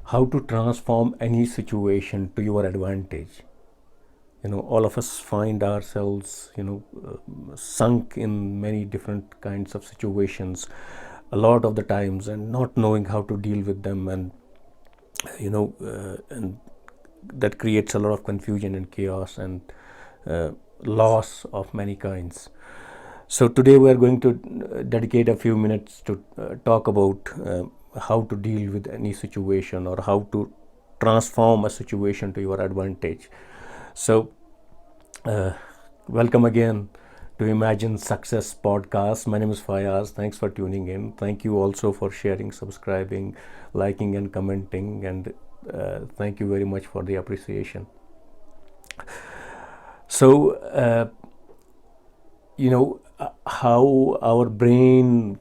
how to transform any situation to your advantage. All of us find ourselves, sunk in many different kinds of situations a lot of the times, and not knowing how to deal with them, and that creates a lot of confusion and chaos and loss of many kinds. So today we are going to dedicate a few minutes to talk about how to deal with any situation, or how to transform a situation to your advantage. So welcome again to Imagine Success podcast. My name is Fayaz. Thanks for tuning in. Thank you also for sharing, subscribing, liking and commenting, and thank you very much for the appreciation. So how our brain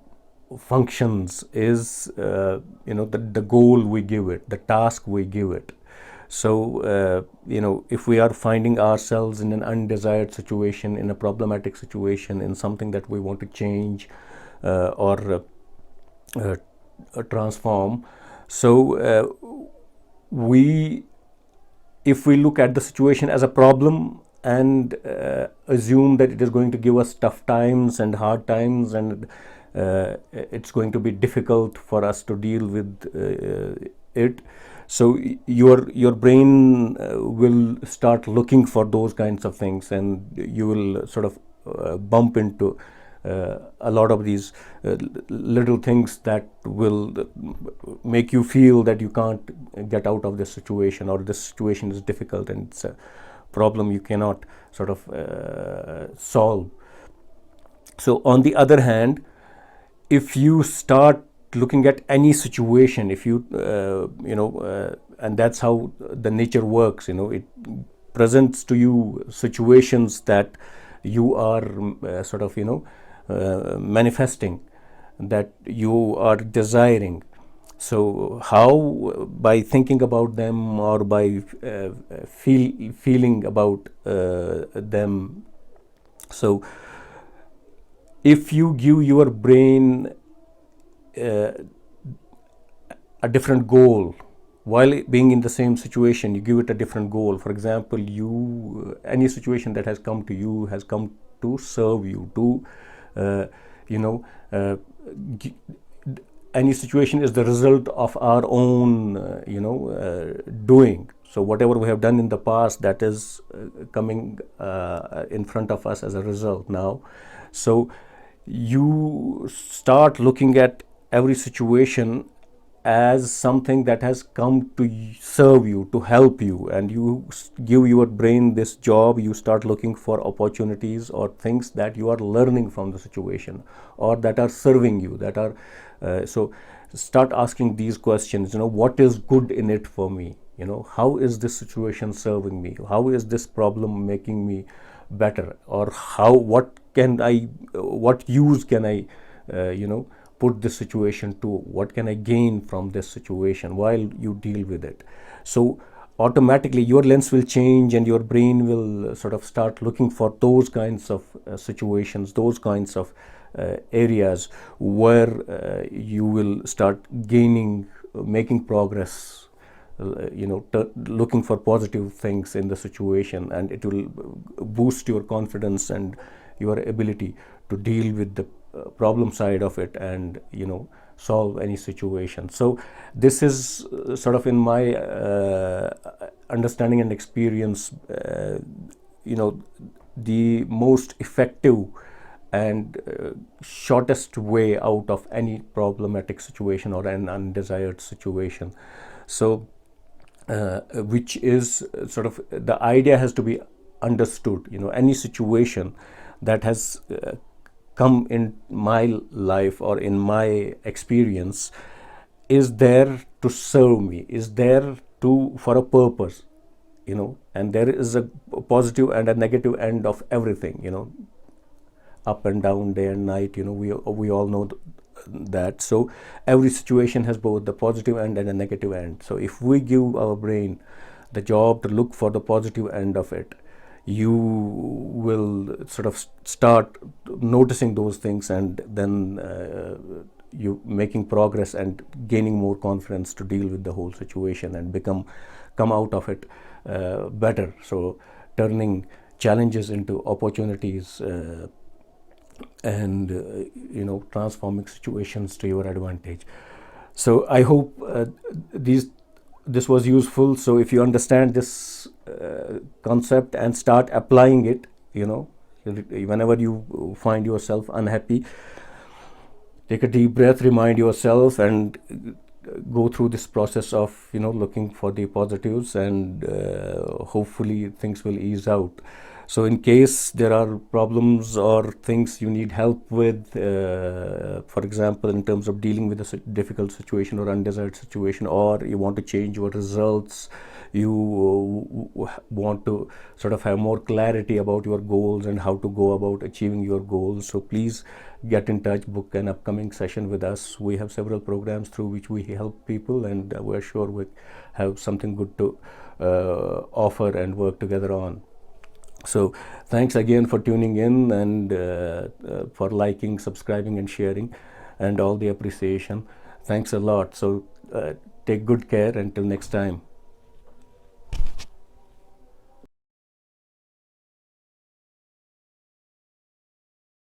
functions is the goal we give it, the task we give it. So if we are finding ourselves in an undesired situation, in a problematic situation, in something that we want to change or transform, so if we look at the situation as a problem and assume that it is going to give us tough times and hard times, and it's going to be difficult for us to deal with it, so your brain will start looking for those kinds of things, and you will sort of bump into a lot of these little things that will make you feel that you can't get out of this situation, or this situation is difficult and it's a problem you cannot sort of solve. So on the other hand, if you start looking at any situation, if you and that's how the nature works, it presents to you situations that you are sort of manifesting, that you are desiring. So how, by thinking about them, or by feeling about them. So if you give your brain a different goal while being in the same situation, you give it a different goal. For example, any situation that has come to you has come to serve you, to any situation is the result of our own doing. So whatever we have done in the past, that is coming in front of us as a result now. So you start looking at every situation as something that has come to serve you, to help you, and you give your brain this job. You start looking for opportunities or things that you are learning from the situation, or that are serving you, that are so start asking these questions. What is good in it for me? How is this situation serving me? How is this problem making me better? Or what use can I put this situation to? What can I gain from this situation while you deal with it? So automatically your lens will change, and your brain will sort of start looking for those kinds of situations, those kinds of areas where you will start making progress, looking for positive things in the situation, and it will boost your confidence and your ability to deal with the problem side of it, and solve any situation. So this is sort of, in my understanding and experience, the most effective and shortest way out of any problematic situation or an undesired situation. So which is sort of, the idea has to be understood. Any situation that has come in my life or in my experience is there to serve me, is there for a purpose, and there is a positive and a negative end of everything, up and down, day and night, we all know that. So every situation has both the positive end and a negative end. So if we give our brain the job to look for the positive end of it, you will sort of start noticing those things, and then you making progress and gaining more confidence to deal with the whole situation and come out of it better. So turning challenges into opportunities and transforming situations to your advantage. So I hope this was useful. So if you understand this concept and start applying it, whenever you find yourself unhappy, take a deep breath, remind yourself, and go through this process of looking for the positives, and hopefully things will ease out. So in case there are problems or things you need help with, for example, in terms of dealing with a difficult situation or undesired situation, or you want to change your results, you want to sort of have more clarity about your goals and how to go about achieving your goals, so please get in touch, book an upcoming session with us. We have several programs through which we help people, and we're sure we have something good to offer and work together on. So thanks again for tuning in, and for liking, subscribing, and sharing, and all the appreciation. Thanks a lot. So take good care until next time.